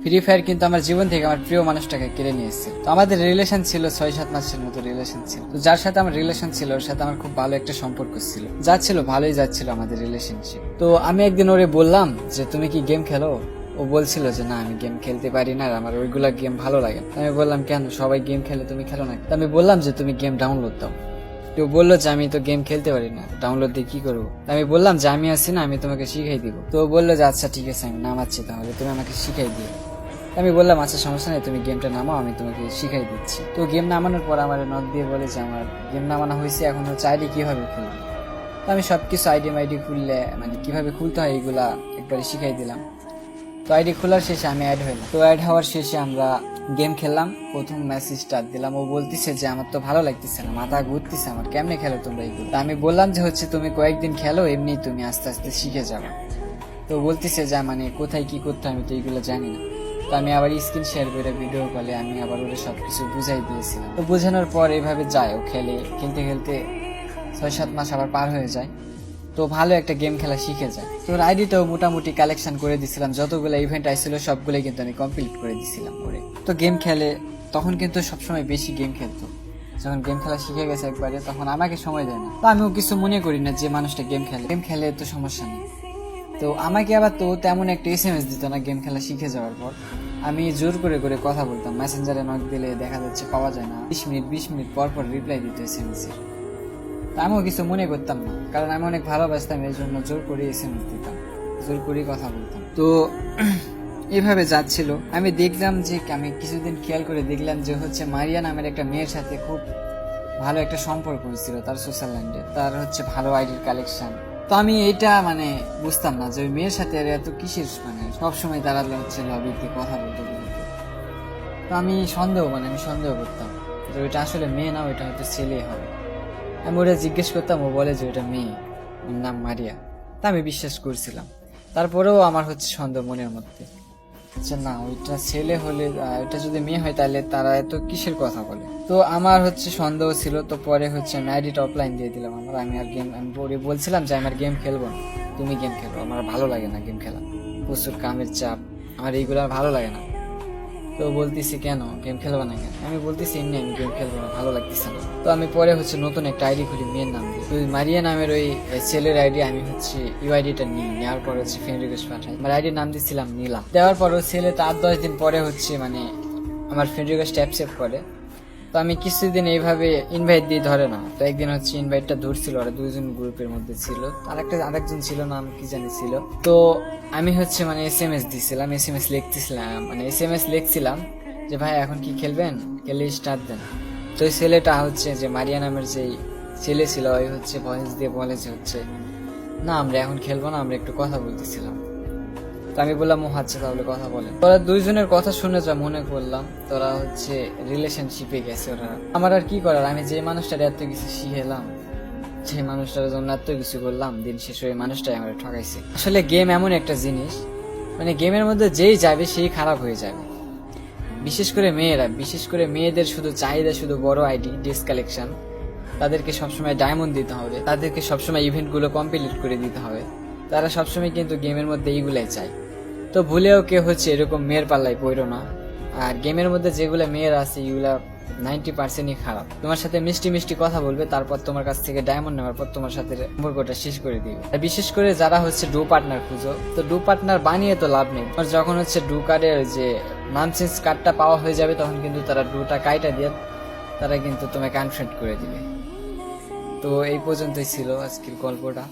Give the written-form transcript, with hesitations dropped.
Free fire কিন্তু আমার জীবন থেকে আমার প্রিয় মানুষটাকে কেড়ে নিয়েছে। তো আমাদের রিলেশন ছিল 6-7 মাসের মতো রিলেশন ছিল। তো যার সাথে আমার রিলেশন ছিল ওর সাথে আমার খুব ভালো একটা সম্পর্ক ছিল, যাচ্ছিল ভালোই যাচ্ছিল আমাদের রিলেশনশিপ। তো আমি একদিন ওরে বললাম যে তুমি কি গেম খেলো? ও বলছিল যে না আমি গেম খেলতে পারি না, আর আমার ওইগুলা গেম ভালো লাগে। আমি বললাম কেন, সবাই গেম খেলে তুমি খেলো না? আমি বললাম যে তুমি গেম ডাউনলোড দাও। তো বললো যে আমি তো গেম খেলতে পারি না, ডাউনলোড দিয়ে কি করবো? আমি বললাম যে আমি আছি না, আমি তোমাকে শিখাই দিব। তো বললো যে আচ্ছা ঠিক আছে আমি নামাচ্ছি, তাহলে তুমি আমাকে শিখাই দিও। আমি বললাম আচ্ছা সমস্যা নেই, তুমি গেমটা নামাও, আমি তোমাকে শিখাই দিচ্ছি। তো গেম নামানোর পর আমার নক দিয়ে বলে যে আমার গেম নামানো হয়েছে, এখন হচ্ছে আইডি কিভাবে খুলবো। তো আমি সবকিছু আইডি মাইডি খুললে মানে কিভাবে খুলতে হয় এগুলা একবারে শিখাই দিলাম। তো আইডি খোলার শেষে আমি অ্যাড হইলাম। তো অ্যাড হওয়ার শেষে আমরা গেম খেললাম। প্রথম ম্যাচ স্টার্ট দিলাম। ও বলতেছে যে আমার তো ভালো লাগতেছে না, মাথা ঘুরতেছে আমার, কেমনে খেলো তোমরা এইগুলো? আমি বললাম যে হচ্ছে তুমি কয়েকদিন খেলো, এমনি তুমি আস্তে আস্তে শিখে যাবে। তো বলতেছে যে মানে কোথায় কি করতে আমি তো এইগুলো জানি না। তো আমি আবার স্ক্রিন শেয়ার করে ভিডিও কলে আমি আবার ওরা সবকিছু বুঝাই দিয়েছিলাম। তো বোঝানোর পর এইভাবে যায়, ও খেলে, খেলতে খেলতে 6-7 মাস আবার পার হয়ে যায়। তো ভালো একটা গেম খেলা শিখে যায়। তো আইডিটাও মোটামুটি কালেকশন করে দিছিলাম, যতগুলো ইভেন্ট আসছিল সবগুলোই কিন্তু আমি কমপ্লিট করে দিছিলাম ওরে। তো গেম খেলে, তখন কিন্তু সবসময় বেশি গেম খেলতো। যখন গেম খেলা শিখে গেছে একবারে, তখন আমাকে সময় দেয় না। তো আমিও কিছু মনে করি না, যে মানুষটা গেম খেলে তো সমস্যা নেই। তো আমাকে আবার তো তেমন একটা SMS দিত না গেম খেলা শিখে যাওয়ার পর। আমি জোর করে করে কথা বলতাম, মেসেঞ্জারে নক দিলে দেখা যাচ্ছে পাওয়া যায় না, 20 মিনিট পর পর রিপ্লাই দিত SMS এর। আমিও কিছু মনে করতাম না, কারণ আমি অনেক ভালোবাসতাম, এই জন্য জোর করে SMS দিতাম, জোর করে কথা বলতাম। তো এভাবে যাচ্ছিল। আমি দেখলাম যে, আমি কিছুদিন খেয়াল করে দেখলাম যে হচ্ছে মারিয়া নামের একটা মেয়ের সাথে খুব ভালো একটা সম্পর্ক হয়েছিল তার সোশ্যাল ল্যান্ডে, তার হচ্ছে ভালো আইডির কালেকশন। তো আমি এইটা মানে বুঝতাম না যে ওই মেয়ের সাথে আর এত কিসের, মানে সবসময় তারা হচ্ছে লবিতে কথা বলতে বলতে। তো আমি সন্দেহ করতাম যে ওইটা আসলে মেয়ে না, ওইটা হয়তো ছেলে হবে। আমি ওটা জিজ্ঞেস করতাম, ও বলে যে ওটা মেয়ে, ওর নাম মারিয়া। তা আমি বিশ্বাস করছিলাম। তারপরেও আমার হচ্ছে সন্দেহ মনের মধ্যে, যে না ওইটা ছেলে হলে, ওইটা যদি মেয়ে হয় তাহলে তারা এত কিসের কথা বলে। তো আমার হচ্ছে সন্দেহ ছিল। তো পরে হচ্ছে আমি আইডিটা অফলাইন দিয়ে দিলাম আমার। আমি বলছিলাম যে আমার গেম খেলবো না, তুমি গেম খেলো, আমার ভালো লাগে না গেম খেলা, প্রচুর কামের চাপ, আমার এইগুলো ভালো লাগে না। তো বলতেছি কেন গেম খেলবো না কেন? আমি বলতেছি এমনি আমি গেম খেলবো না, ভালো লাগতেছে না। তো আমি পরে হচ্ছে নতুন একটা আইডি খুলি মেয়ের নাম দিয়ে। তো মারিয়া নামের ওই ছেলের আইডি আমি হচ্ছে ইউআইডিটা নিই, নেওয়ার পর হচ্ছে ফ্রেন্ড রিকোয়েস্ট পাঠাই। আমার আইডির নাম দিচ্ছিলাম নীলা। দেওয়ার পর ওই ছেলে 8-10 দিন পরে হচ্ছে মানে আমার ফ্রেন্ড রিকোয়েস্ট অ্যাকসেপ্ট করে। তো আমি কিছুদিন এইভাবে ইনভাইট দিয়ে ধরে না। তো একদিন হচ্ছে ইনভাইটটা ধরছিল, ওরা দুইজন গ্রুপের মধ্যে ছিল, আরেকজন ছিল, নাম কি জানি ছিল। তো আমি হচ্ছে মানে SMS দিছিলাম, SMS লিখছিলাম যে ভাই এখন কি খেলবেন, খেলে স্টার্ট দেন। তো ওই ছেলেটা হচ্ছে যে মারিয়া নামের যে ছেলে ছিল, ওই হচ্ছে ভয়েস দিয়ে বলে যে হচ্ছে না আমরা এখন খেলবো না, আমরা একটু কথা বলতেছিলাম। তো আমি বললাম ও আচ্ছা তাহলে কথা বলে। তোরা দুইজনের কথা শুনে যা মনে করলাম তোরা হচ্ছে রিলেশনশিপে গেছে ওরা। আমার আর কি করার, আমি যে মানুষটার এত কিছু শিখেলাম, যে মানুষটার জন্য এত কিছু করলাম, দিন শেষ ওই মানুষটাই আমার ঠকাইছে। আসলে গেম এমন একটা জিনিস, মানে গেমের মধ্যে যেই যাবে সেই খারাপ হয়ে যাবে। বিশেষ করে মেয়েদের শুধু চাহিদা শুধু বড় আইডি, ডিস্ক কালেকশন, তাদেরকে সবসময় ডায়মন্ড দিতে হবে, তাদেরকে সবসময় ইভেন্টগুলো কমপ্লিট করে দিতে হবে। তারা সবসময় কিন্তু গেমের মধ্যে এইগুলাই চায়। তো ভুলেও কেউ হচ্ছে এরকম মেয়ের পাল্লায় পড়ো না। আর গেমের মধ্যে যেগুলো মেয়ের আছে এগুলা 90%ই খারাপ। তোমার সাথে মিষ্টি মিষ্টি কথা বলবে, তারপর তোমার কাছ থেকে ডায়মন্ড নেওয়ার পর তোমার সাথে সম্পর্কটা শেষ করে দিবে। আর বিশেষ করে যারা হচ্ছে ডু পার্টনার খুঁজো, তো ডু পার্টনার বানিয়ে তো লাভ নেই। আর যখন হচ্ছে ডু কার্ডের যে নানসেন্স কার্ডটা পাওয়া হয়ে যাবে, তখন কিন্তু তারা ডুটা কাইটা দিয়ে তারা কিন্তু তোমাকে আনফ্রেন্ড করে দিবে। তো এই পর্যন্তই ছিল আজকের গল্পটা।